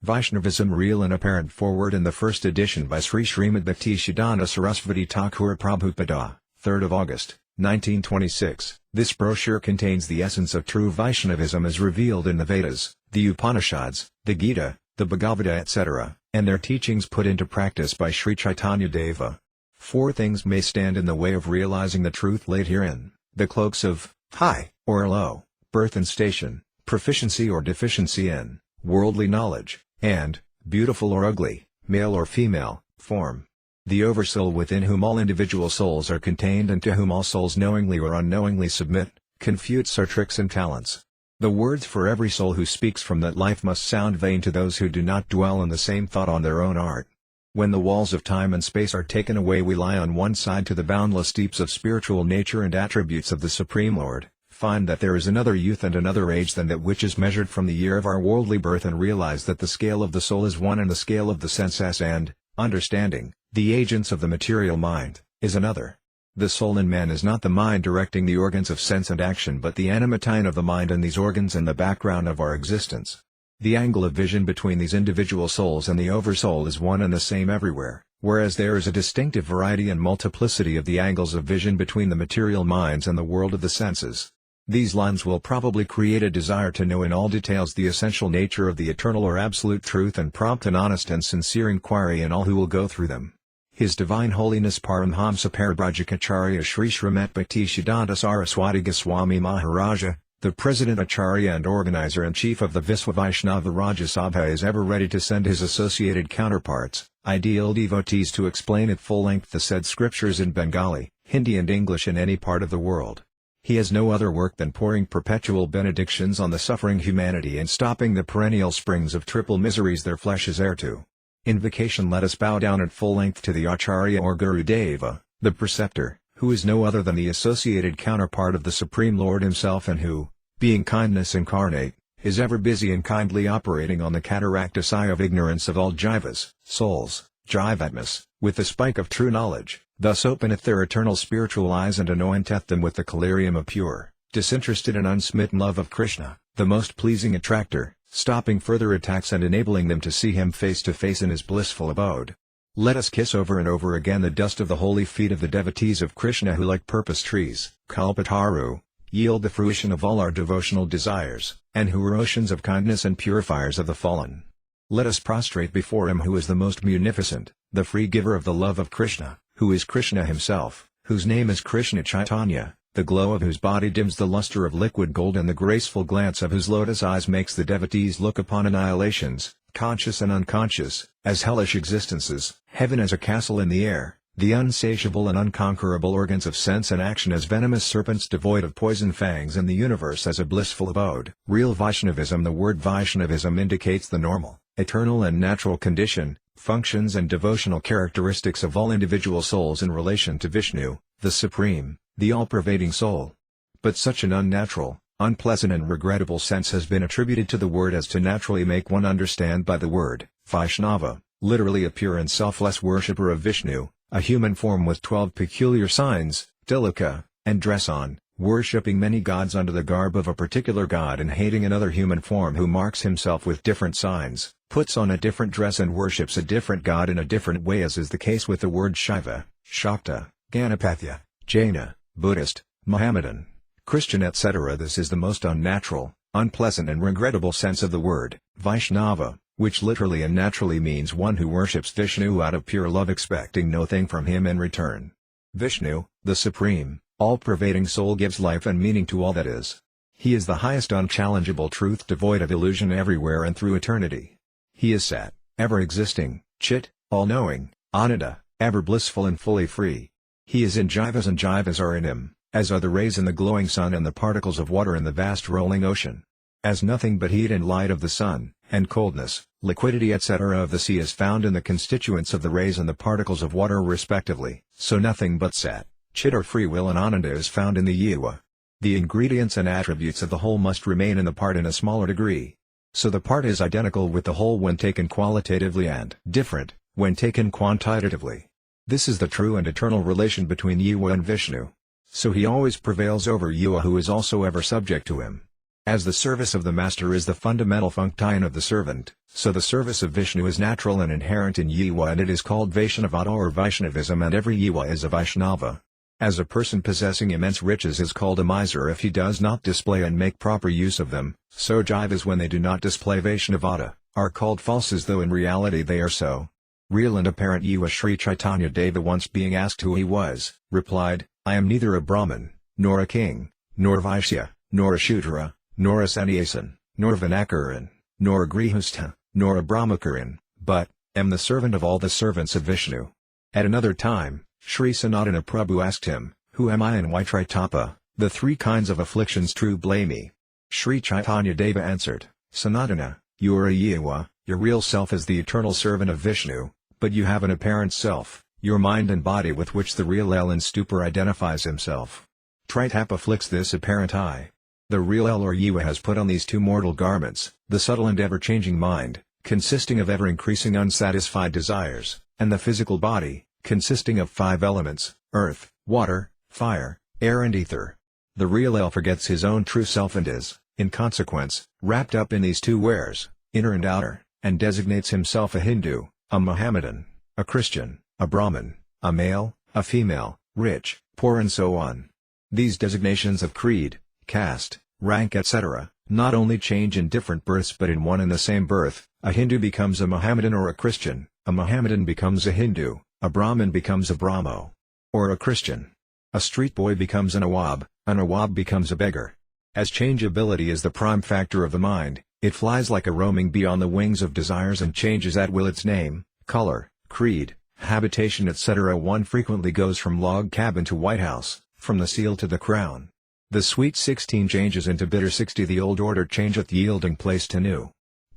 Vaishnavism Real and Apparent Forward in the first edition by Sri Srimad Bhaktisiddhanta Sarasvati Thakura Prabhupada, 3rd of August, 1926. This brochure contains the essence of true Vaishnavism as revealed in the Vedas, the Upanishads, the Gita, the Bhagavad Gita etc., and their teachings put into practice by Sri Chaitanya Deva. 4 things may stand in the way of realizing the truth laid herein: the cloaks of high or low, birth and station, proficiency or deficiency in worldly knowledge, and beautiful or ugly, male or female, form. The Oversoul within whom all individual souls are contained and to whom all souls knowingly or unknowingly submit, confutes our tricks and talents. The words for every soul who speaks from that life must sound vain to those who do not dwell in the same thought on their own art. When the walls of time and space are taken away, we lie on one side to the boundless deeps of spiritual nature and attributes of the Supreme Lord, find that there is another youth and another age than that which is measured from the year of our worldly birth, and realize that the scale of the soul is one and the scale of the senses and understanding, the agents of the material mind, is another. The soul in man is not the mind directing the organs of sense and action, but the animatine of the mind and these organs and the background of our existence. The angle of vision between these individual souls and the Oversoul is one and the same everywhere, whereas there is a distinctive variety and multiplicity of the angles of vision between the material minds and the world of the senses. These lines will probably create a desire to know in all details the essential nature of the eternal or absolute truth and prompt an honest and sincere inquiry in all who will go through them. His Divine Holiness Paramhamsa Paribrajacacharya Sri Srimat Bhaktisiddhanta Saraswati Goswami Maharaja, the President Acharya and Organizer-in-Chief of the Viswa Vaishnava Rajya Sabha, is ever ready to send his associated counterparts, ideal devotees, to explain at full length the said scriptures in Bengali, Hindi and English in any part of the world. He has no other work than pouring perpetual benedictions on the suffering humanity and stopping the perennial springs of triple miseries their flesh is heir to. Invocation: let us bow down at full length to the Acharya or Guru Deva, the preceptor, who is no other than the associated counterpart of the Supreme Lord himself, and who, being kindness incarnate, is ever busy and kindly operating on the cataractus eye of ignorance of all jivas, souls, jivatmas, with the spike of true knowledge, thus openeth their eternal spiritual eyes and anointeth them with the collyrium of pure, disinterested and unsmitten love of Krishna, the most pleasing attractor, stopping further attacks and enabling them to see him face to face in his blissful abode. Let us kiss over and over again the dust of the holy feet of the devotees of Krishna who, like purpose trees, kalpataru, yield the fruition of all our devotional desires, and who are oceans of kindness and purifiers of the fallen. Let us prostrate before him who is the most munificent, the free giver of the love of Krishna, who is Krishna himself, whose name is Krishna Chaitanya, the glow of whose body dims the luster of liquid gold, and the graceful glance of whose lotus eyes makes the devotees look upon annihilations, conscious and unconscious, as hellish existences, heaven as a castle in the air, the unsatiable and unconquerable organs of sense and action as venomous serpents devoid of poison fangs, and the universe as a blissful abode. Real Vaishnavism. The word Vaishnavism indicates the normal, eternal and natural condition, functions and devotional characteristics of all individual souls in relation to Vishnu, the Supreme, the all-pervading soul. But such an unnatural, unpleasant and regrettable sense has been attributed to the word as to naturally make one understand by the word Vaishnava, literally a pure and selfless worshipper of Vishnu, a human form with 12 peculiar signs, tilaka, and dress on, worshipping many gods under the garb of a particular god, and hating another human form who marks himself with different signs, puts on a different dress and worships a different god in a different way, as is the case with the word Shiva, Shakta, Ganapatya, Jaina, Buddhist, Mohammedan, Christian etc. This is the most unnatural, unpleasant and regrettable sense of the word Vaishnava, which literally and naturally means one who worships Vishnu out of pure love, expecting nothing from him in return. Vishnu, the supreme, all-pervading soul, gives life and meaning to all that is. He is the highest unchallengeable truth, devoid of illusion everywhere and through eternity. He is Sat, ever-existing, Chit, all-knowing, Ananda, ever blissful and fully free. He is in jivas and jivas are in him, as are the rays in the glowing sun and the particles of water in the vast rolling ocean. As nothing but heat and light of the sun, and coldness, liquidity etc. of the sea is found in the constituents of the rays and the particles of water respectively, so nothing but Sat, Chit or free will and Ananda is found in the Jiva. The ingredients and attributes of the whole must remain in the part in a smaller degree. So the part is identical with the whole when taken qualitatively, and different when taken quantitatively. This is the true and eternal relation between Jiva and Vishnu. So he always prevails over Jiva, who is also ever subject to him. As the service of the master is the fundamental function of the servant, so the service of Vishnu is natural and inherent in Jiva, and it is called Vaishnavata or Vaishnavism, and every Jiva is a Vaishnava. As a person possessing immense riches is called a miser if he does not display and make proper use of them, so Jivas, when they do not display Vaishnavata, are called false as though in reality they are so. Real and apparent Jiva Sri Chaitanya Deva, once being asked who he was, replied, "I am neither a Brahmin, nor a king, nor Vaishya, nor a Shudra, nor a Sannyasin, nor Vinakaran, nor a Grihastha, nor a Brahmacharin, but am the servant of all the servants of Vishnu." At another time, Sri Sanatana Prabhu asked him, "Who am I and why tritapa, the three kinds of afflictions trouble me?" Sri Chaitanya Deva answered, "Sanatana, you are a Jiva, your real self is the eternal servant of Vishnu, but you have an apparent self, your mind and body, with which the real L in stupor identifies himself. Tritapa afflicts this apparent I. The real L or Jiva has put on these two mortal garments, the subtle and ever-changing mind, consisting of ever-increasing unsatisfied desires, and the physical body, consisting of five elements, earth, water, fire, air and ether. The real L forgets his own true self and is, in consequence, wrapped up in these two wares, inner and outer, and designates himself a Hindu, a Mohammedan, a Christian, a Brahmin, a male, a female, rich, poor and so on. These designations of creed, caste, rank etc., not only change in different births but in one and the same birth. A Hindu becomes a Mohammedan or a Christian, a Mohammedan becomes a Hindu, a Brahmin becomes a Brahmo, or a Christian. A street boy becomes a Nawab becomes a beggar. As changeability is the prime factor of the mind, it flies like a roaming bee on the wings of desires and changes at will its name, color, creed, habitation etc. One frequently goes from log cabin to White House, from the seal to the crown. The sweet 16 changes into bitter 60, the old order changeth yielding place to new.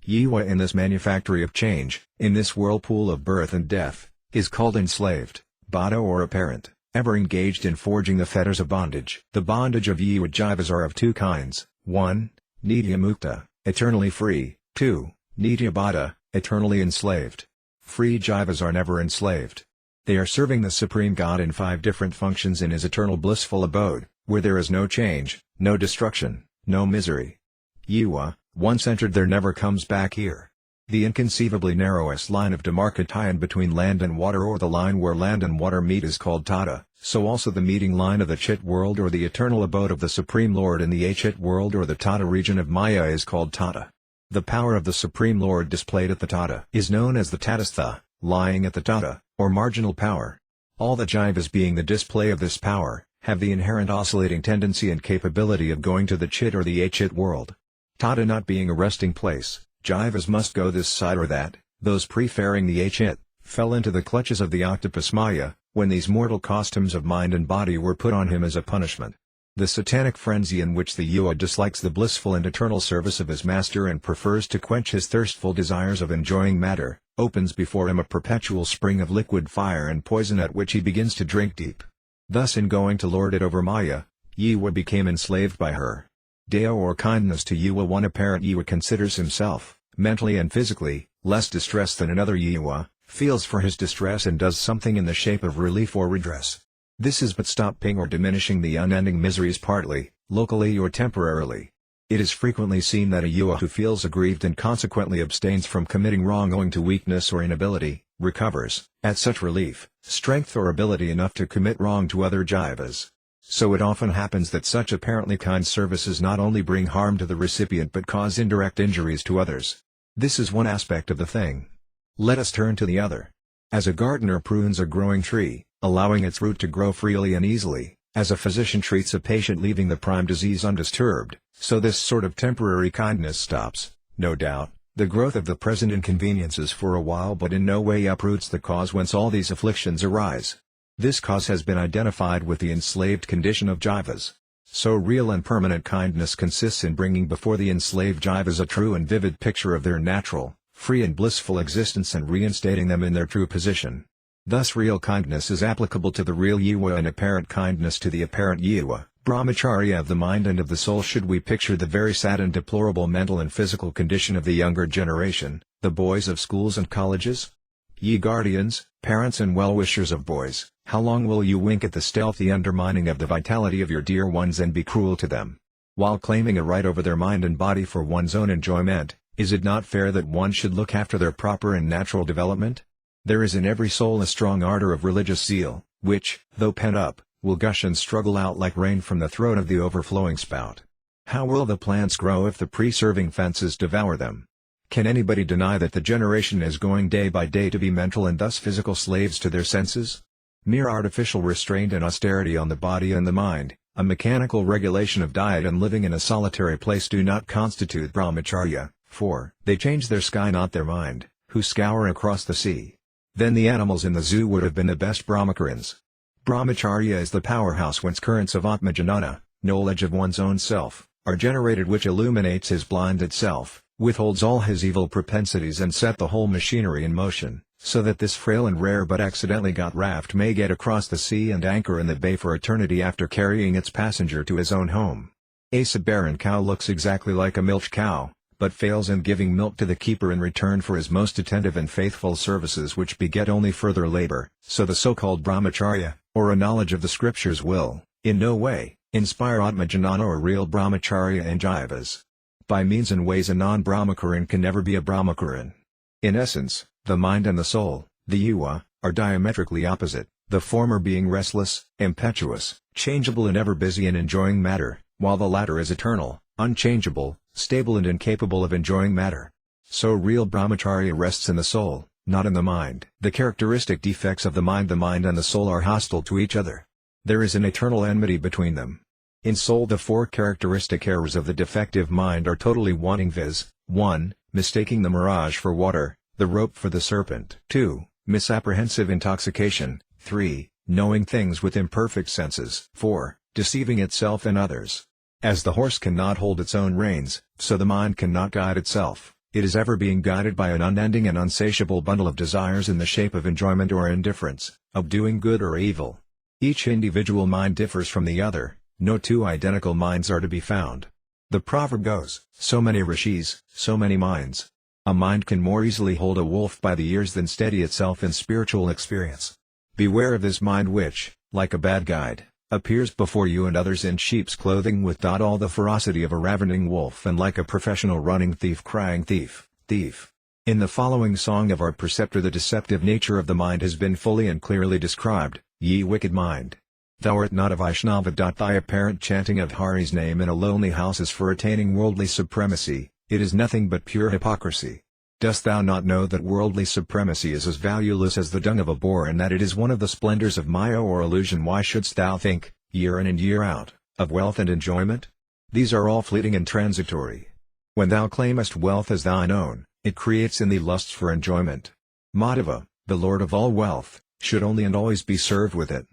Jiva in this manufactory of change, in this whirlpool of birth and death, is called enslaved, bada or apparent, ever engaged in forging the fetters of bondage. The bondage of Jiva Jivas are of two kinds: 1. Nitya Mukta, eternally free; 2. Nitya Bada, eternally enslaved. Free Jivas are never enslaved. They are serving the Supreme God in 5 different functions in His eternal blissful abode, where there is no change, no destruction, no misery. Jiva, once entered there, never comes back here. The inconceivably narrowest line of demarcation between land and water, or the line where land and water meet, is called Tata, so also the meeting line of the Chit world or the eternal abode of the Supreme Lord in the Achit world or the Tata region of Maya is called Tata. The power of the Supreme Lord displayed at the Tata is known as the Tatastha, lying at the Tata, or marginal power. All the Jivas, being the display of this power, have the inherent oscillating tendency and capability of going to the Chit or the Achit world. Tata not being a resting place, Jivas must go this side or that. Those preferring the Achit fell into the clutches of the octopus Maya, when these mortal costumes of mind and body were put on him as a punishment. The satanic frenzy in which the Jiva dislikes the blissful and eternal service of his master and prefers to quench his thirstful desires of enjoying matter, opens before him a perpetual spring of liquid fire and poison at which he begins to drink deep. Thus, in going to lord it over Maya, Jiva became enslaved by her. Daya or kindness to Jiva. One apparent Jiva considers himself, mentally and physically, less distressed than another Jiva, feels for his distress and does something in the shape of relief or redress. This is but stopping or diminishing the unending miseries partly, locally or temporarily. It is frequently seen that a Jiva who feels aggrieved and consequently abstains from committing wrong owing to weakness or inability, recovers, at such relief, strength or ability enough to commit wrong to other Jivas. So it often happens that such apparently kind services not only bring harm to the recipient but cause indirect injuries to others. This is one aspect of the thing. Let us turn to the other. As a gardener prunes a growing tree, allowing its root to grow freely and easily, as a physician treats a patient leaving the prime disease undisturbed, so this sort of temporary kindness stops, no doubt, the growth of the present inconveniences for a while, but in no way uproots the cause whence all these afflictions arise. This cause has been identified with the enslaved condition of Jivas. So real and permanent kindness consists in bringing before the enslaved Jivas a true and vivid picture of their natural, free and blissful existence and reinstating them in their true position. Thus real kindness is applicable to the real Jiva and apparent kindness to the apparent Jiva. Brahmacharya of the mind and of the soul. Should we picture the very sad and deplorable mental and physical condition of the younger generation, the boys of schools and colleges? Ye guardians, parents and well-wishers of boys, how long will you wink at the stealthy undermining of the vitality of your dear ones and be cruel to them? While claiming a right over their mind and body for one's own enjoyment, is it not fair that one should look after their proper and natural development? There is in every soul a strong ardor of religious zeal, which, though pent up, will gush and struggle out like rain from the throat of the overflowing spout. How will the plants grow if the preserving fences devour them? Can anybody deny that the generation is going day by day to be mental and thus physical slaves to their senses? Mere artificial restraint and austerity on the body and the mind, a mechanical regulation of diet and living in a solitary place do not constitute brahmacharya, for they change their sky not their mind, who scour across the sea. Then the animals in the zoo would have been the best brahmacarins. Brahmacharya is the powerhouse whence currents of atmajanana, knowledge of one's own self, are generated, which illuminates his blinded self, withholds all his evil propensities and set the whole machinery in motion, so that this frail and rare but accidentally got raft may get across the sea and anchor in the bay for eternity after carrying its passenger to his own home. A barren cow looks exactly like a milch cow, but fails in giving milk to the keeper in return for his most attentive and faithful services, which beget only further labor. So the so-called brahmacharya, or a knowledge of the scriptures, will, in no way, inspire atmajanana or real brahmacharya and jivas. By means and ways a non-brahmacharin can never be a brahmacharin. In essence, the mind and the soul, the yuva, are diametrically opposite, the former being restless, impetuous, changeable and ever busy in enjoying matter, while the latter is eternal, unchangeable, stable and incapable of enjoying matter. So real brahmacharya rests in the soul, not in the mind. The characteristic defects of the mind and the soul are hostile to each other. There is an eternal enmity between them. In soul, the four characteristic errors of the defective mind are totally wanting, viz. 1. Mistaking the mirage for water, the rope for the serpent. 2. Misapprehensive intoxication. 3. Knowing things with imperfect senses. 4. Deceiving itself and others. As the horse cannot hold its own reins, so the mind cannot guide itself. It is ever being guided by an unending and unsatiable bundle of desires in the shape of enjoyment or indifference, of doing good or evil. Each individual mind differs from the other. No two identical minds are to be found. The proverb goes, so many rishis, so many minds. A mind can more easily hold a wolf by the ears than steady itself in spiritual experience. Beware of this mind which, like a bad guide, appears before you and others in sheep's clothing with all the ferocity of a ravening wolf and like a professional running thief crying thief, thief. In the following song of our preceptor the deceptive nature of the mind has been fully and clearly described. Ye wicked mind! Thou art not a Vaishnava. Thy apparent chanting of Hari's name in a lonely house is for attaining worldly supremacy, it is nothing but pure hypocrisy. Dost thou not know that worldly supremacy is as valueless as the dung of a boar, and that it is one of the splendors of Maya or illusion? Why shouldst thou think, year in and year out, of wealth and enjoyment? These are all fleeting and transitory. When thou claimest wealth as thine own, it creates in thee lusts for enjoyment. Madhava, the lord of all wealth, should only and always be served with it.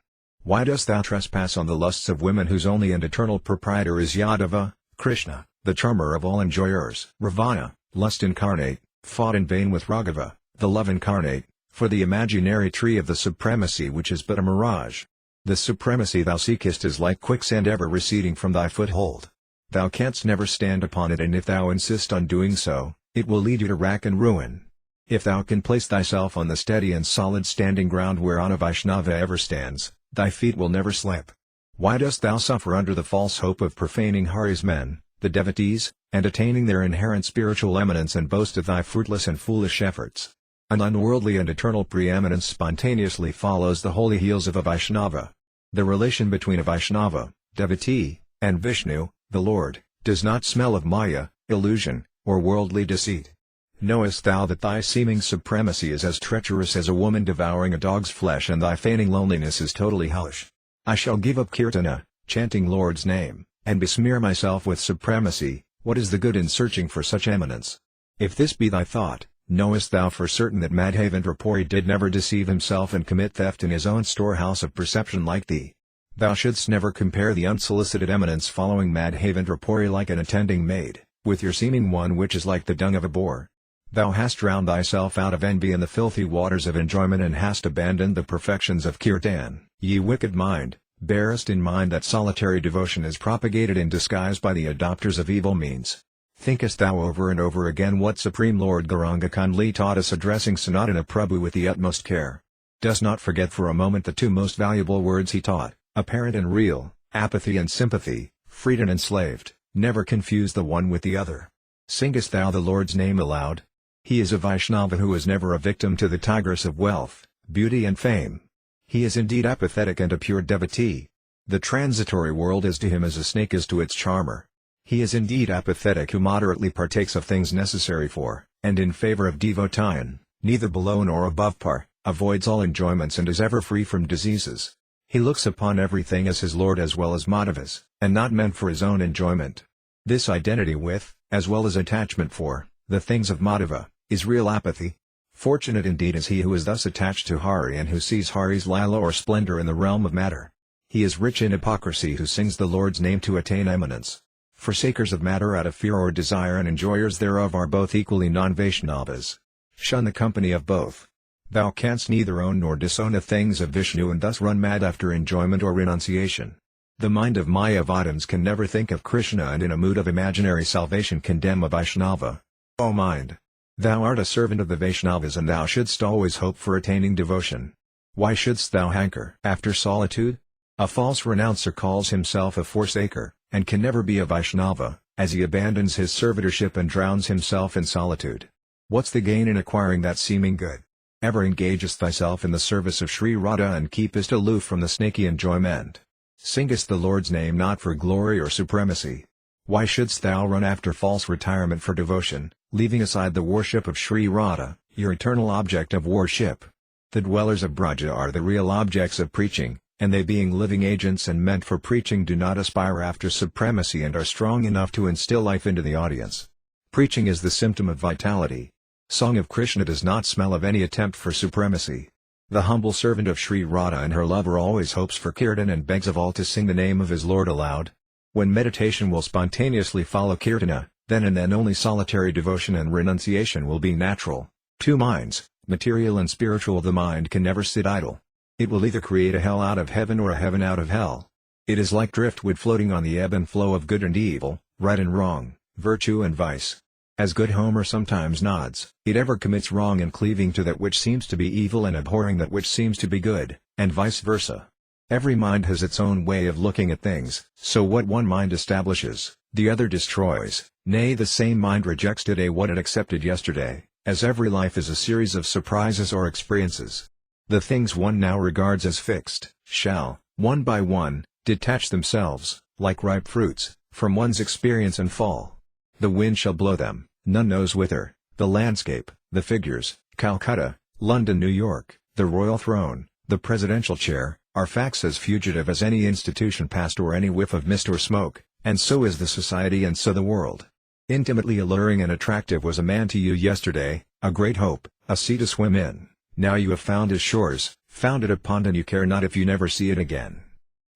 Why dost thou trespass on the lusts of women whose only and eternal proprietor is Yadava, Krishna, the charmer of all enjoyers? Ravana, lust incarnate, fought in vain with Raghava, the love incarnate, for the imaginary tree of the supremacy which is but a mirage. The supremacy thou seekest is like quicksand ever receding from thy foothold. Thou canst never stand upon it, and if thou insist on doing so, it will lead you to rack and ruin. If thou can place thyself on the steady and solid standing ground whereon a Vaishnava ever stands, thy feet will never slip. Why dost thou suffer under the false hope of profaning Hari's men, the devotees, and attaining their inherent spiritual eminence, and boast of thy fruitless and foolish efforts? An unworldly and eternal preeminence spontaneously follows the holy heels of a Vaishnava. The relation between a Vaishnava, devotee, and Vishnu, the Lord, does not smell of Maya, illusion, or worldly deceit. Knowest thou that thy seeming supremacy is as treacherous as a woman devouring a dog's flesh, and thy feigning loneliness is totally hellish? I shall give up kirtana, chanting Lord's name, and besmear myself with supremacy. What is the good in searching for such eminence? If this be thy thought, knowest thou for certain that Madhavendra Puri did never deceive himself and commit theft in his own storehouse of perception like thee? Thou shouldst never compare the unsolicited eminence following Madhavendra Puri like an attending maid, with your seeming one which is like the dung of a boar. Thou hast drowned thyself out of envy in the filthy waters of enjoyment, and hast abandoned the perfections of kirtan. Ye wicked mind, bearest in mind that solitary devotion is propagated in disguise by the adopters of evil means. Thinkest thou over and over again what Supreme Lord Gauranga kindly taught us, addressing Sanatana Prabhu with the utmost care? Dost not forget for a moment the two most valuable words he taught, apparent and real, apathy and sympathy, freed and enslaved, Never confuse the one with the other. Singest thou the Lord's name aloud? He is a Vaishnava who is never a victim to the tigers of wealth, beauty and fame. He is indeed apathetic and a pure devotee. The transitory world is to him as a snake is to its charmer. He is indeed apathetic who moderately partakes of things necessary for, and in favor of devotion, neither below nor above par, avoids all enjoyments and is ever free from diseases. He looks upon everything as his Lord as well as Madhava's, and not meant for his own enjoyment. This identity with, as well as attachment for, the things of Madhava, is real apathy. Fortunate indeed is he who is thus attached to Hari and who sees Hari's lila or splendor in the realm of matter. He is rich in hypocrisy who sings the Lord's name to attain eminence. Forsakers of matter out of fear or desire and enjoyers thereof are both equally non-Vaishnavas. Shun the company of both. Thou canst neither own nor disown the things of Vishnu and thus run mad after enjoyment or renunciation. The mind of Mayavadins can never think of Krishna and in a mood of imaginary salvation condemn a Vaishnava. O mind! Thou art a servant of the Vaishnavas and thou shouldst always hope for attaining devotion. Why shouldst thou hanker after solitude? A false renouncer calls himself a forsaker, and can never be a Vaishnava, as he abandons his servitorship and drowns himself in solitude. What's the gain in acquiring that seeming good? Ever engagest thyself in the service of Sri Radha and keepest aloof from the snaky enjoyment. Singest the Lord's name not for glory or supremacy. Why shouldst thou run after false retirement for devotion, leaving aside the worship of Sri Radha, your eternal object of worship? The dwellers of Braja are the real objects of preaching, and they being living agents and meant for preaching do not aspire after supremacy and are strong enough to instill life into the audience. Preaching is the symptom of vitality. Song of Krishna does not smell of any attempt for supremacy. The humble servant of Sri Radha and her lover always hopes for kirtan and begs of all to sing the name of his Lord aloud. When meditation will spontaneously follow kirtana, then and then only solitary devotion and renunciation will be natural. Two minds, material and spiritual. The mind can never sit idle. It will either create a hell out of heaven or a heaven out of hell. It is like driftwood floating on the ebb and flow of good and evil, right and wrong, virtue and vice. As good Homer sometimes nods, it ever commits wrong in cleaving to that which seems to be evil and abhorring that which seems to be good, and vice versa. Every mind has its own way of looking at things, so what one mind establishes, the other destroys, nay the same mind rejects today what it accepted yesterday, as every life is a series of surprises or experiences. The things one now regards as fixed, shall, one by one, detach themselves, like ripe fruits, from one's experience and fall. The wind shall blow them, none knows whither, the landscape, the figures, Calcutta, London, New York, the royal throne, the presidential chair, are facts as fugitive as any institution past or any whiff of mist or smoke, and so is the society and so the world. Intimately alluring and attractive was a man to you yesterday, a great hope, a sea to swim in. Now you have found his shores, founded a pond and you care not if you never see it again.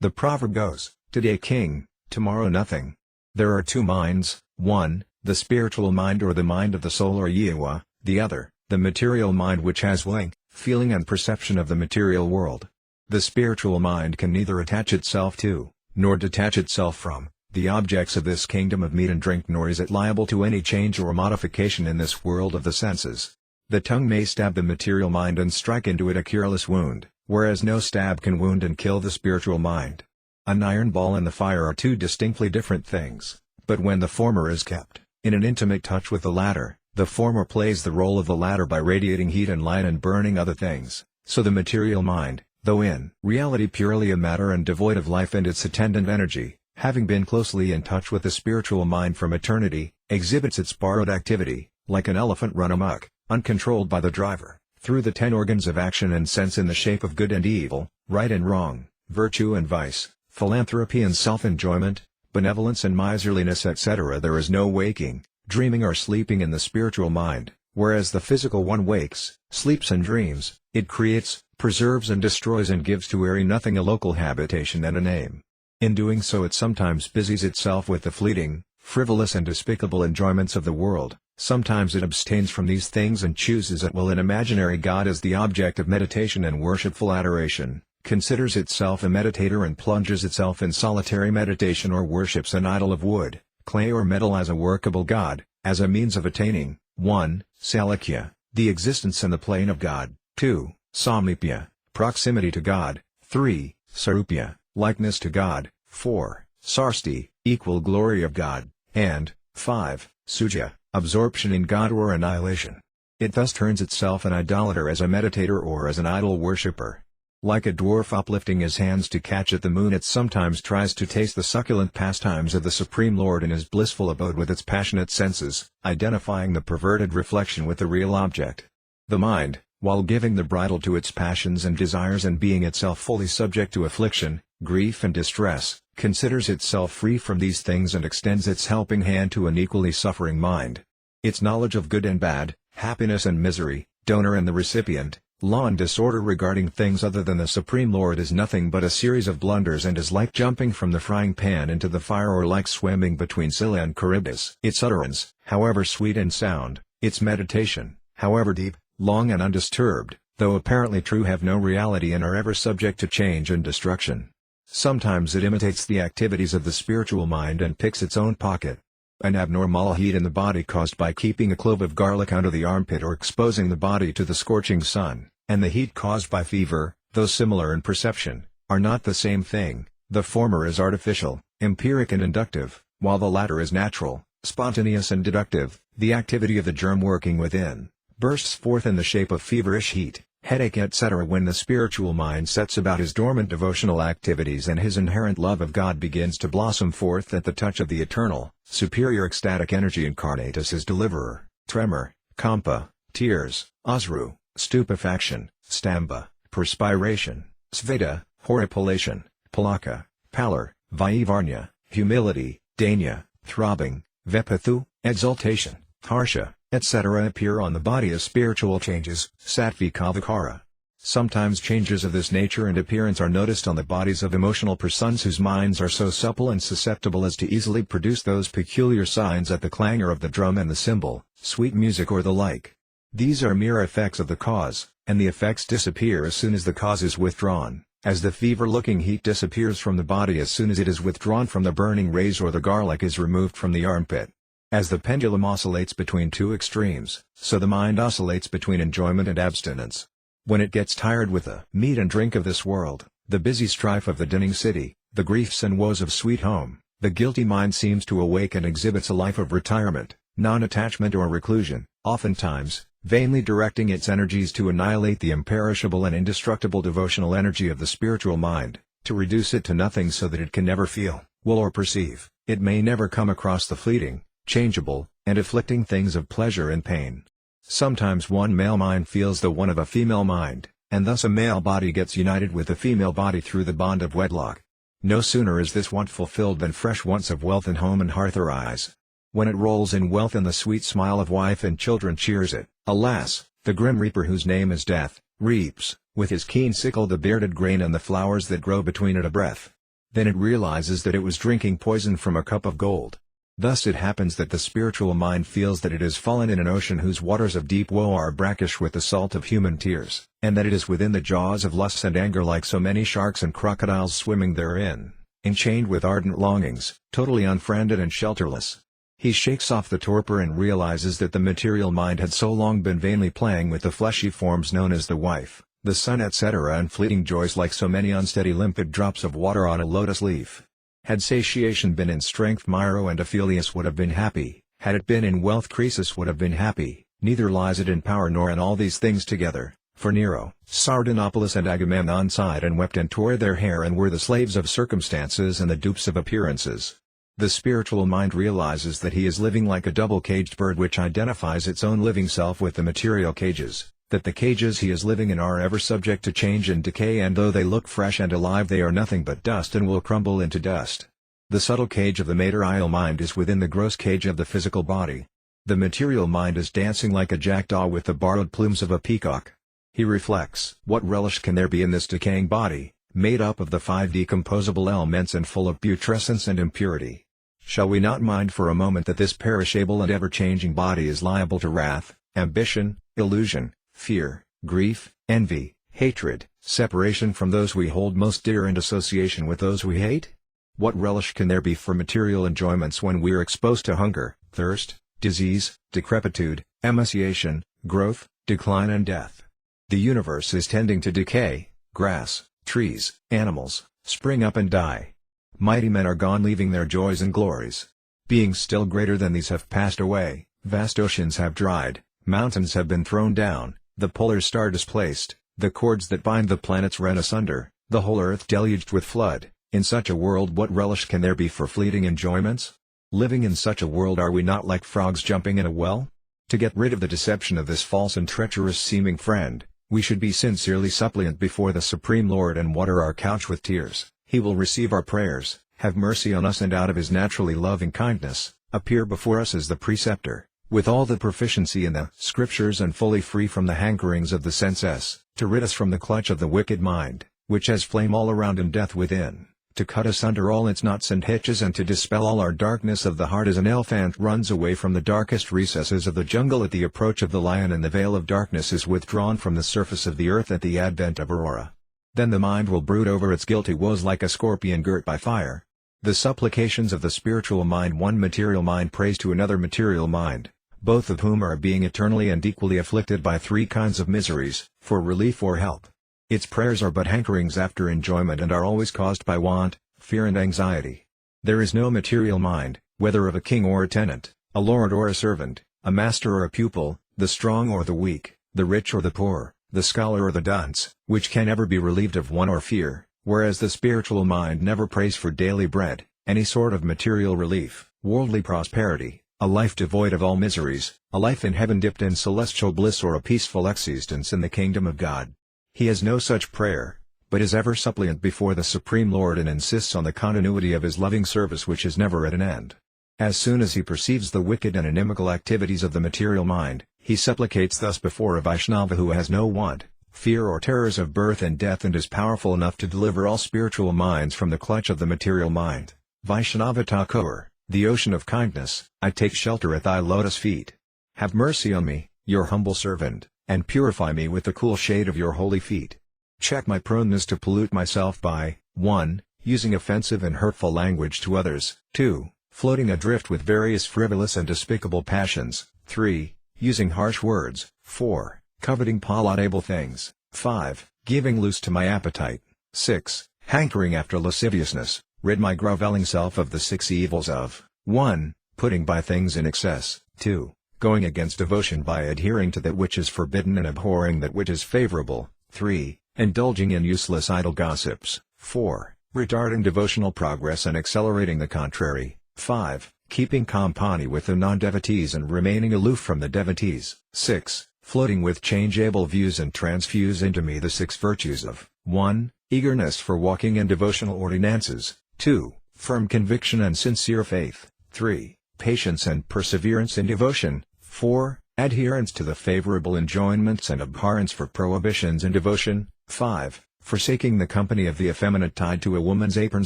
The proverb goes, today king, tomorrow nothing. There are two minds, one, the spiritual mind or the mind of the soul or Yewa, the other, the material mind which has willing, feeling and perception of the material world. The spiritual mind can neither attach itself to, nor detach itself from, the objects of this kingdom of meat and drink nor is it liable to any change or modification in this world of the senses. The tongue may stab the material mind and strike into it a cureless wound, whereas no stab can wound and kill the spiritual mind. An iron ball and the fire are two distinctly different things, but when the former is kept in an intimate touch with the latter, the former plays the role of the latter by radiating heat and light and burning other things, so the material mind, though in reality purely a matter and devoid of life and its attendant energy, having been closely in touch with the spiritual mind from eternity, exhibits its borrowed activity, like an elephant run amok, uncontrolled by the driver, through the 10 organs of action and sense in the shape of good and evil, right and wrong, virtue and vice, philanthropy and self-enjoyment, benevolence and miserliness etc. There is no waking, dreaming or sleeping in the spiritual mind, whereas the physical one wakes, sleeps and dreams. It creates, preserves and destroys and gives to airy nothing a local habitation and a name. In doing so it sometimes busies itself with the fleeting, frivolous and despicable enjoyments of the world. Sometimes it abstains from these things and chooses at will an imaginary God as the object of meditation and worshipful adoration, considers itself a meditator and plunges itself in solitary meditation or worships an idol of wood, clay or metal as a workable God, as a means of attaining 1. Salakya, the existence and the plane of God, 2. Samipya, proximity to God, 3. Sarupya, likeness to God, 4. Sarsti, equal glory of God, and 5. Suja, absorption in God or annihilation. It thus turns itself an idolater as a meditator or as an idol worshipper. Like a dwarf uplifting his hands to catch at the moon, it sometimes tries to taste the succulent pastimes of the Supreme Lord in his blissful abode with its passionate senses, identifying the perverted reflection with the real object. The mind, while giving the bridle to its passions and desires and being itself fully subject to affliction, grief and distress, considers itself free from these things and extends its helping hand to an equally suffering mind. Its knowledge of good and bad, happiness and misery, donor and the recipient, law and disorder regarding things other than the Supreme Lord is nothing but a series of blunders and is like jumping from the frying pan into the fire or like swimming between Scylla and Charybdis. Its utterance, however sweet and sound, its meditation, however deep, long and undisturbed, though apparently true, have no reality and are ever subject to change and destruction. Sometimes it imitates the activities of the spiritual mind and picks its own pocket. An abnormal heat in the body caused by keeping a clove of garlic under the armpit or exposing the body to the scorching sun, and the heat caused by fever, though similar in perception, are not the same thing. The former is artificial, empiric and inductive, while the latter is natural, spontaneous and deductive. The activity of the germ working within bursts forth in the shape of feverish heat, headache, etc. when the spiritual mind sets about his dormant devotional activities and his inherent love of God begins to blossom forth at the touch of the eternal, superior ecstatic energy incarnate as his deliverer. Tremor, kampa, tears, asru, stupefaction, stamba, perspiration, sveda, horripilation, palaka, pallor, vaivarnya, humility, dainya, throbbing, vepathu, exultation, harsha, etc. appear on the body as spiritual changes, sattvika vikara. Sometimes changes of this nature and appearance are noticed on the bodies of emotional persons whose minds are so supple and susceptible as to easily produce those peculiar signs at the clangor of the drum and the cymbal, sweet music or the like. These are mere effects of the cause, and the effects disappear as soon as the cause is withdrawn, as the fever-looking heat disappears from the body as soon as it is withdrawn from the burning rays or the garlic is removed from the armpit. As the pendulum oscillates between two extremes, so the mind oscillates between enjoyment and abstinence. When it gets tired with the meat and drink of this world, the busy strife of the dinning city, the griefs and woes of sweet home, the guilty mind seems to awake and exhibits a life of retirement, non-attachment or reclusion, oftentimes, vainly directing its energies to annihilate the imperishable and indestructible devotional energy of the spiritual mind, to reduce it to nothing so that it can never feel, will or perceive, it may never come across the fleeting, changeable, and afflicting things of pleasure and pain. Sometimes one male mind feels the one of a female mind, and thus a male body gets united with a female body through the bond of wedlock. No sooner is this want fulfilled than fresh wants of wealth and home and hearth arise. When it rolls in wealth and the sweet smile of wife and children cheers it, alas, the grim reaper whose name is death, reaps, with his keen sickle the bearded grain and the flowers that grow between it a breath. Then it realizes that it was drinking poison from a cup of gold. Thus it happens that the spiritual mind feels that it has fallen in an ocean whose waters of deep woe are brackish with the salt of human tears, and that it is within the jaws of lust and anger like so many sharks and crocodiles swimming therein, enchained with ardent longings, totally unfriended and shelterless. He shakes off the torpor and realizes that the material mind had so long been vainly playing with the fleshy forms known as the wife, the son, etc. and fleeting joys like so many unsteady limpid drops of water on a lotus leaf. Had satiation been in strength, Myro and Aphelius would have been happy. Had it been in wealth, Croesus would have been happy. Neither lies it in power nor in all these things together. For Nero, Sardanapalus and Agamemnon sighed and wept and tore their hair and were the slaves of circumstances and the dupes of appearances. The spiritual mind realizes that he is living like a double-caged bird which identifies its own living self with the material cages, that the cages he is living in are ever subject to change and decay, and though they look fresh and alive they are nothing but dust and will crumble into dust. The subtle cage of the material mind is within the gross cage of the physical body. The material mind is dancing like a jackdaw with the borrowed plumes of a peacock. He reflects, what relish can there be in this decaying body, made up of the 5 decomposable elements and full of putrescence and impurity? Shall we not mind for a moment that this perishable and ever-changing body is liable to wrath, ambition, illusion, fear, grief, envy, hatred, separation from those we hold most dear and association with those we hate? What relish can there be for material enjoyments when we are exposed to hunger, thirst, disease, decrepitude, emaciation, growth, decline and death? The universe is tending to decay, grass, trees, animals, spring up and die. Mighty men are gone, leaving their joys and glories. Beings still greater than these have passed away, vast oceans have dried, mountains have been thrown down, the polar star displaced, the cords that bind the planets rent asunder, the whole earth deluged with flood. In such a world, what relish can there be for fleeting enjoyments? Living in such a world, are we not like frogs jumping in a well? To get rid of the deception of this false and treacherous seeming friend, we should be sincerely suppliant before the Supreme Lord and water our couch with tears. He will receive our prayers, have mercy on us, and out of his naturally loving kindness, appear before us as the preceptor, with all the proficiency in the Scriptures and fully free from the hankerings of the senses, to rid us from the clutch of the wicked mind, which has flame all around and death within, to cut us under all its knots and hitches, and to dispel all our darkness of the heart as an elephant runs away from the darkest recesses of the jungle at the approach of the lion, and the veil of darkness is withdrawn from the surface of the earth at the advent of aurora. Then the mind will brood over its guilty woes like a scorpion girt by fire. The supplications of the spiritual mind, one material mind prays to another material mind, both of whom are being eternally and equally afflicted by three kinds of miseries, for relief or help. Its prayers are but hankerings after enjoyment, and are always caused by want, fear and anxiety. There is no material mind, whether of a king or a tenant, a lord or a servant, a master or a pupil, the strong or the weak, the rich or the poor, the scholar or the dunce, which can ever be relieved of want or fear, whereas the spiritual mind never prays for daily bread, any sort of material relief, worldly prosperity, a life devoid of all miseries, a life in heaven dipped in celestial bliss, or a peaceful existence in the kingdom of God. He has no such prayer, but is ever suppliant before the Supreme Lord, and insists on the continuity of his loving service, which is never at an end. As soon as he perceives the wicked and inimical activities of the material mind, he supplicates thus before a Vaishnava who has no want, fear or terrors of birth and death, and is powerful enough to deliver all spiritual minds from the clutch of the material mind. Vaishnava Thakur, the ocean of kindness, I take shelter at thy lotus feet. Have mercy on me, your humble servant, and purify me with the cool shade of your holy feet. Check my proneness to pollute myself by 1. Using offensive and hurtful language to others, 2. Floating adrift with various frivolous and despicable passions, 3. Using harsh words, 4. Coveting palatable things, 5. Giving loose to my appetite, 6. Hankering after lasciviousness. Rid my groveling self of the 6 evils of 1. Putting by things in excess, 2. Going against devotion by adhering to that which is forbidden and abhorring that which is favorable, 3. Indulging in useless idle gossips, 4. Retarding devotional progress and accelerating the contrary, 5. Keeping company with the non-devotees and remaining aloof from the devotees, 6. Floating with changeable views and transfuse into me the 6 virtues of 1. Eagerness for walking in devotional ordinances, 2. Firm conviction and sincere faith, 3. Patience and perseverance in devotion, 4. Adherence to the favorable enjoyments and abhorrence for prohibitions in devotion, 5. Forsaking the company of the effeminate tied to a woman's apron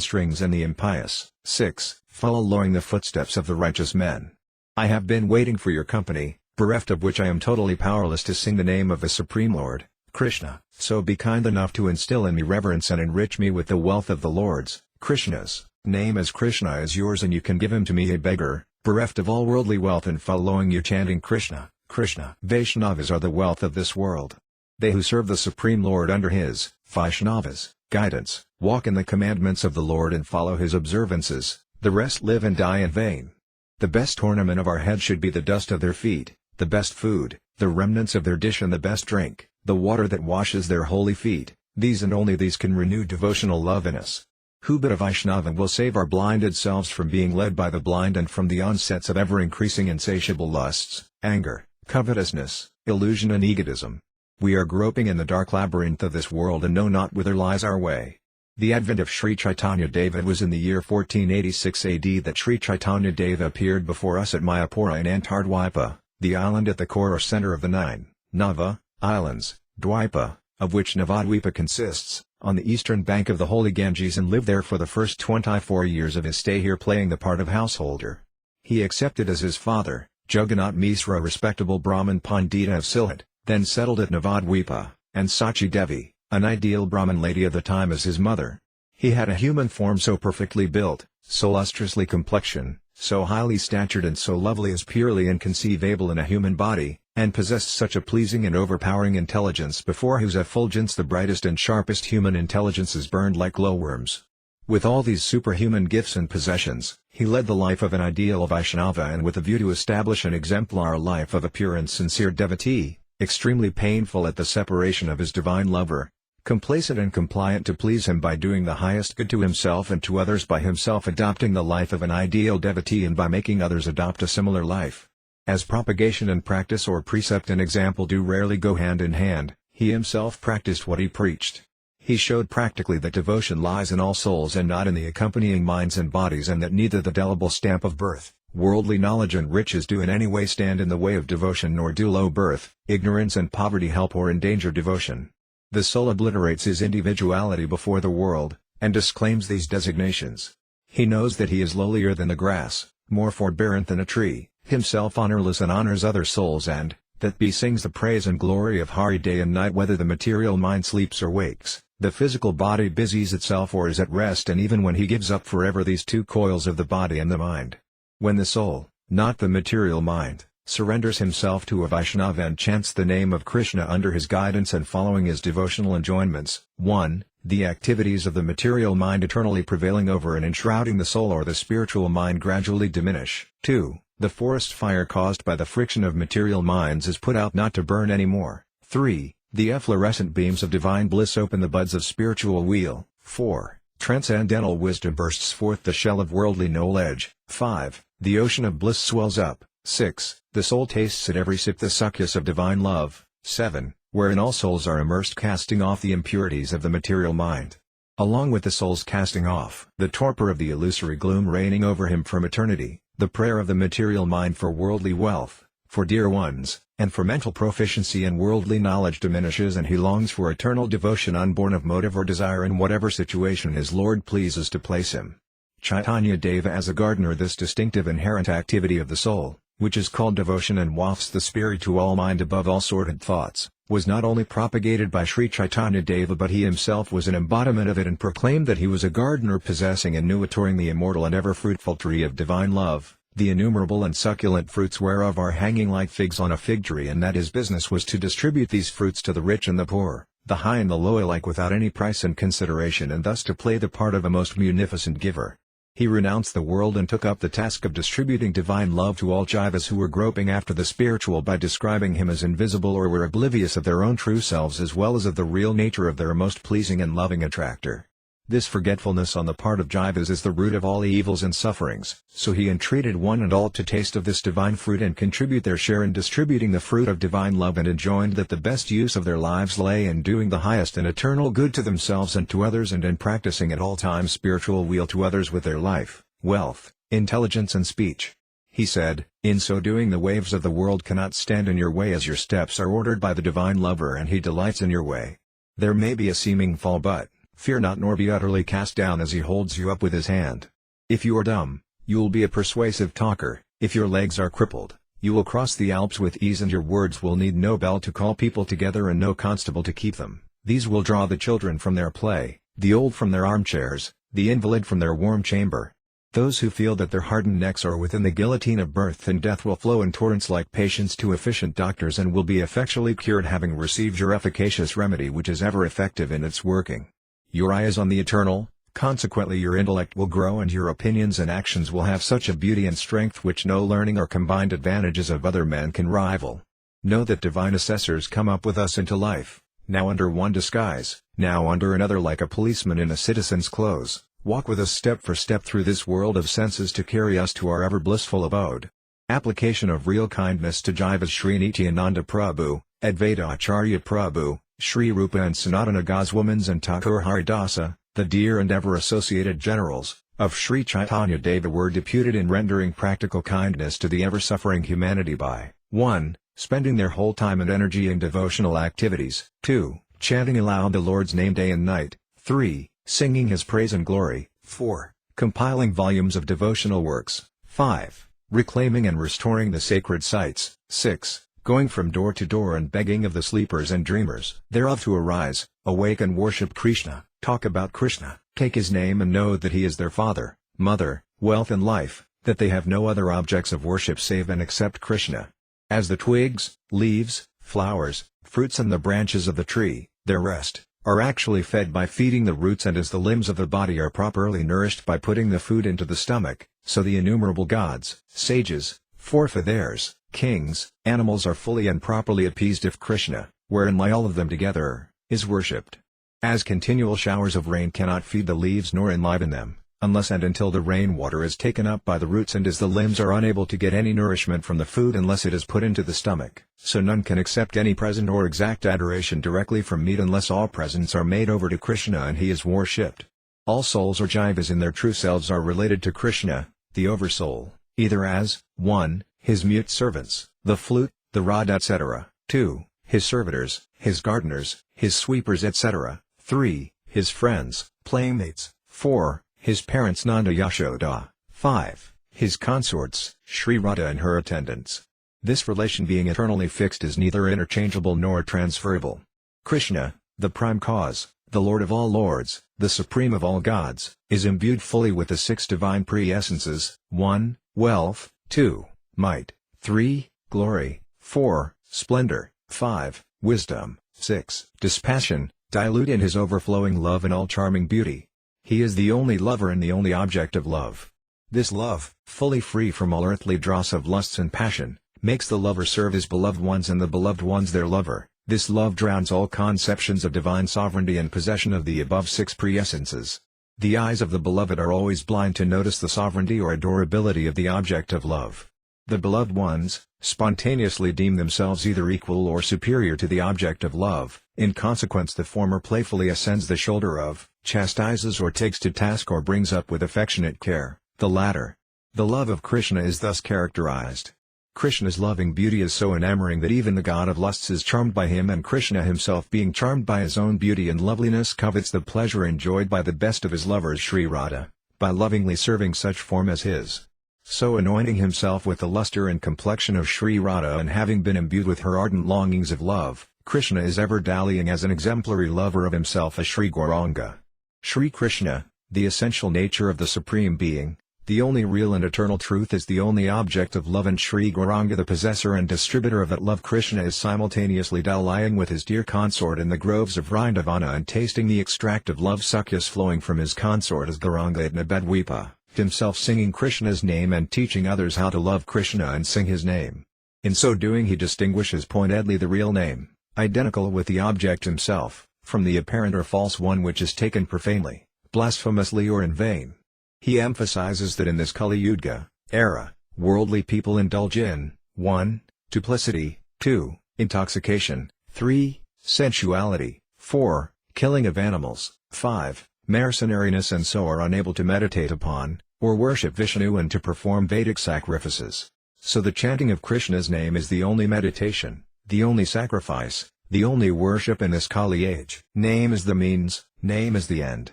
strings and the impious, 6. Following the footsteps of the righteous men. I have been waiting for your company, bereft of which I am totally powerless to sing the name of the Supreme Lord, Krishna, so be kind enough to instill in me reverence and enrich me with the wealth of the Lord's, Krishna's, name, as Krishna is yours and you can give him to me, a beggar, bereft of all worldly wealth and following you chanting Krishna, Krishna. Vaishnavas are the wealth of this world. They who serve the Supreme Lord under his, Vaishnavas, guidance, walk in the commandments of the Lord and follow his observances, the rest live and die in vain. The best ornament of our head should be the dust of their feet, the best food, the remnants of their dish, and the best drink, the water that washes their holy feet. These and only these can renew devotional love in us. Who but a Vaishnava will save our blinded selves from being led by the blind and from the onsets of ever-increasing insatiable lusts, anger, covetousness, illusion and egotism? We are groping in the dark labyrinth of this world and know not whither lies our way. The advent of Sri Chaitanya Deva was in the year 1486 AD that Sri Chaitanya Deva appeared before us at Mayapura in Antardwipa, the island at the core or center of the 9 Nava islands, Dwipa, of which Navadvipa consists, on the eastern bank of the holy Ganges, and lived there for the first 24 years of his stay here, playing the part of householder. He accepted as his father, Jagannath Misra, a respectable Brahmin Pandita of Sylhet, then settled at Navadvipa, and Sachi Devi, an ideal Brahmin lady of the time, as his mother. He had a human form so perfectly built, so lustrously complexion, so highly statured and so lovely as purely inconceivable in a human body, and possessed such a pleasing and overpowering intelligence before whose effulgence the brightest and sharpest human intelligences burned like glowworms. With all these superhuman gifts and possessions, he led the life of an ideal Vaishnava and with a view to establish an exemplar life of a pure and sincere devotee, extremely painful at the separation of his divine lover, complacent and compliant to please him by doing the highest good to himself and to others by himself adopting the life of an ideal devotee and by making others adopt a similar life. As propagation and practice or precept and example do rarely go hand in hand, he himself practiced what he preached. He showed practically that devotion lies in all souls and not in the accompanying minds and bodies, and that neither the delible stamp of birth, worldly knowledge and riches do in any way stand in the way of devotion, nor do low birth, ignorance and poverty help or endanger devotion. The soul obliterates his individuality before the world, and disclaims these designations. He knows that he is lowlier than the grass, more forbearant than a tree, himself honorless and honors other souls, and that sings the praise and glory of Hari day and night whether the material mind sleeps or wakes, the physical body busies itself or is at rest, and even when he gives up forever these two coils of the body and the mind. When the soul, not the material mind, surrenders himself to a Vaishnava and chants the name of Krishna under his guidance and following his devotional enjoinments, 1. The activities of the material mind eternally prevailing over and enshrouding the soul or the spiritual mind gradually diminish. 2. The forest fire caused by the friction of material minds is put out not to burn any more. 3. The efflorescent beams of divine bliss open the buds of spiritual weal. 4. Transcendental wisdom bursts forth the shell of worldly knowledge. 5. The ocean of bliss swells up. 6. The soul tastes at every sip the succus of divine love. 7. Wherein all souls are immersed, casting off the impurities of the material mind. Along with the soul's casting off the torpor of the illusory gloom reigning over him from eternity, the prayer of the material mind for worldly wealth, for dear ones, and for mental proficiency and worldly knowledge diminishes, and he longs for eternal devotion unborn of motive or desire in whatever situation his Lord pleases to place him. Chaitanya Deva as a gardener. This distinctive inherent activity of the soul, which is called devotion and wafts the spirit to all mind above all sordid thoughts, was not only propagated by Sri Chaitanya Deva, but he himself was an embodiment of it and proclaimed that he was a gardener possessing and nurturing the immortal and ever-fruitful tree of divine love, the innumerable and succulent fruits whereof are hanging like figs on a fig tree, and that his business was to distribute these fruits to the rich and the poor, the high and the low alike without any price and consideration, and thus to play the part of a most munificent giver. He renounced the world and took up the task of distributing divine love to all jivas who were groping after the spiritual by describing him as invisible or were oblivious of their own true selves as well as of the real nature of their most pleasing and loving attractor. This forgetfulness on the part of jivas is the root of all evils and sufferings, so he entreated one and all to taste of this divine fruit and contribute their share in distributing the fruit of divine love, and enjoined that the best use of their lives lay in doing the highest and eternal good to themselves and to others, and in practicing at all times spiritual weal to others with their life, wealth, intelligence and speech. He said, "In so doing the waves of the world cannot stand in your way, as your steps are ordered by the divine lover and he delights in your way. There may be a seeming fall, but fear not, nor be utterly cast down, as he holds you up with his hand. If you are dumb, you will be a persuasive talker. If your legs are crippled, you will cross the Alps with ease, and your words will need no bell to call people together and no constable to keep them. These will draw the children from their play, the old from their armchairs, the invalid from their warm chamber. Those who feel that their hardened necks are within the guillotine of birth and death will flow in torrents like patients to efficient doctors, and will be effectually cured, having received your efficacious remedy, which is ever effective in its working. Your eye is on the eternal, consequently your intellect will grow, and your opinions and actions will have such a beauty and strength which no learning or combined advantages of other men can rival. Know that divine assessors come up with us into life, now under one disguise, now under another, like a policeman in a citizen's clothes, walk with us step for step through this world of senses to carry us to our ever blissful abode. Application of real kindness to Jivas. Sri Nityananda Prabhu, Advaita Acharya Prabhu, Sri Rupa and Sanatana Goswamins and Thakur Haridasa, the dear and ever associated generals, of Sri Chaitanya Deva, were deputed in rendering practical kindness to the ever-suffering humanity by 1. Spending their whole time and energy in devotional activities, 2. Chanting aloud the Lord's name day and night, 3. Singing His praise and glory, 4. Compiling volumes of devotional works, 5. Reclaiming and restoring the sacred sites, 6. Going from door to door and begging of the sleepers and dreamers thereof to arise, awake and worship Krishna, talk about Krishna, take his name and know that he is their father, mother, wealth and life, that they have no other objects of worship save and except Krishna. As the twigs, leaves, flowers, fruits and the branches of the tree, their rest, are actually fed by feeding the roots, and as the limbs of the body are properly nourished by putting the food into the stomach, so the innumerable gods, sages, forefathers, kings, animals are fully and properly appeased if Krishna, wherein lie all of them together, is worshipped. As continual showers of rain cannot feed the leaves nor enliven them, unless and until the rainwater is taken up by the roots, and as the limbs are unable to get any nourishment from the food unless it is put into the stomach, so none can accept any present or exact adoration directly from meat unless all presents are made over to Krishna and he is worshipped. All souls or jivas in their true selves are related to Krishna, the Oversoul, either as 1. His mute servants, the flute, the rod, etc., 2. His servitors, his gardeners, his sweepers, etc., 3. His friends, playmates, 4. His parents Nanda Yashoda, 5. His consorts, Sri Radha and her attendants. This relation being eternally fixed is neither interchangeable nor transferable. Krishna, the prime cause, the Lord of all lords, the supreme of all gods, is imbued fully with the 6 divine pre-essences, 1. Wealth, 2. Might, 3. Glory, 4. Splendor, 5. Wisdom, 6. Dispassion, dilute in his overflowing love and all charming beauty. He is the only lover and the only object of love. This love, fully free from all earthly dross of lusts and passion, makes the lover serve his beloved ones and the beloved ones their lover. This love drowns all conceptions of divine sovereignty and possession of the above 6 pre-essences. The eyes of the beloved are always blind to notice the sovereignty or adorability of the object of love. The beloved ones, spontaneously deem themselves either equal or superior to the object of love. In consequence, the former playfully ascends the shoulder of, chastises or takes to task or brings up with affectionate care, the latter. The love of Krishna is thus characterized. Krishna's loving beauty is so enamoring that even the god of lusts is charmed by him, and Krishna himself, being charmed by his own beauty and loveliness, covets the pleasure enjoyed by the best of his lovers Sri Radha, by lovingly serving such form as his. So anointing himself with the luster and complexion of Sri Radha, and having been imbued with her ardent longings of love, Krishna is ever dallying as an exemplary lover of himself as Sri Gauranga. Sri Krishna, the essential nature of the Supreme Being, the only real and eternal truth, is the only object of love, and Sri Gauranga, the possessor and distributor of that love. Krishna is simultaneously dallying with his dear consort in the groves of Vrindavana and tasting the extract of love sucus flowing from his consort as Gauranga at Nabadwipa, himself singing Krishna's name and teaching others how to love Krishna and sing his name. In so doing he distinguishes pointedly the real name, identical with the object himself, from the apparent or false one which is taken profanely, blasphemously or in vain. He emphasizes that in this Kali Yuga era, worldly people indulge in 1. Duplicity, 2. Intoxication, 3. Sensuality, 4. Killing of animals, 5. Mercenariness, and so are unable to meditate upon, or worship Vishnu and to perform Vedic sacrifices. So the chanting of Krishna's name is the only meditation, the only sacrifice, the only worship in this Kali age. Name is the means, name is the end.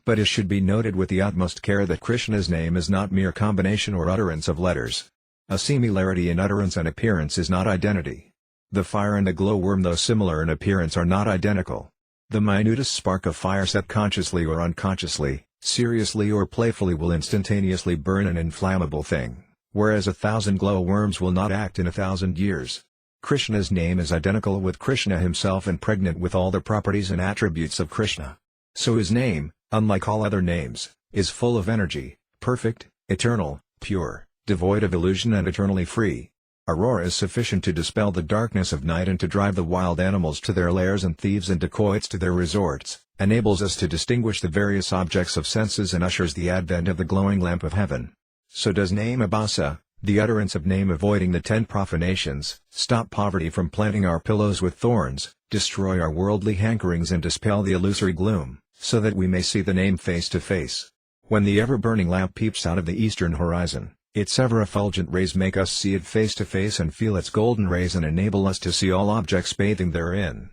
But it should be noted with the utmost care that Krishna's name is not mere combination or utterance of letters. A similarity in utterance and appearance is not identity. The fire and the glowworm, though similar in appearance, are not identical. The minutest spark of fire set consciously or unconsciously, seriously or playfully, will instantaneously burn an inflammable thing, whereas 1,000 glowworms will not act in 1,000 years. Krishna's name is identical with Krishna himself and pregnant with all the properties and attributes of Krishna. So his name, unlike all other names, is full of energy, perfect, eternal, pure, devoid of illusion and eternally free. Aurora is sufficient to dispel the darkness of night and to drive the wild animals to their lairs and thieves and dacoits to their resorts, enables us to distinguish the various objects of senses, and ushers the advent of the glowing lamp of heaven. So does name abhasa, the utterance of name, avoiding the 10 profanations, stop poverty from planting our pillows with thorns, destroy our worldly hankerings and dispel the illusory gloom, so that we may see the name face to face. When the ever-burning lamp peeps out of the eastern horizon, its ever-effulgent rays make us see it face to face and feel its golden rays, and enable us to see all objects bathing therein.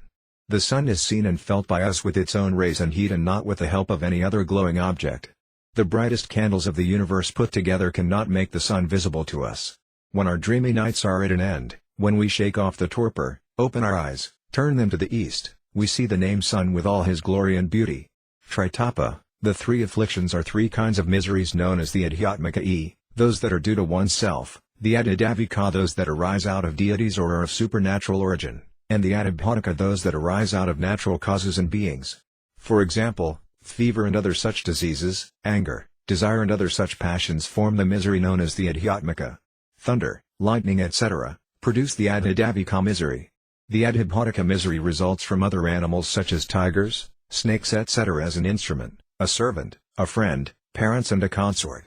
The sun is seen and felt by us with its own rays and heat, and not with the help of any other glowing object. The brightest candles of the universe put together cannot make the sun visible to us. When our dreamy nights are at an end, when we shake off the torpor, open our eyes, turn them to the east, we see the name sun with all his glory and beauty. Tritapa, the 3 afflictions, are 3 kinds of miseries known as the adhyatmika, those that are due to oneself, the adhidavika, those that arise out of deities or are of supernatural origin, and the adhibhautika those that arise out of natural causes and beings. For example, fever and other such diseases, anger, desire and other such passions form the misery known as the adhyatmika. Thunder, lightning etc., produce the adhidavika misery. The adhibhautika misery results from other animals such as tigers, snakes etc. as an instrument, a servant, a friend, parents and a consort.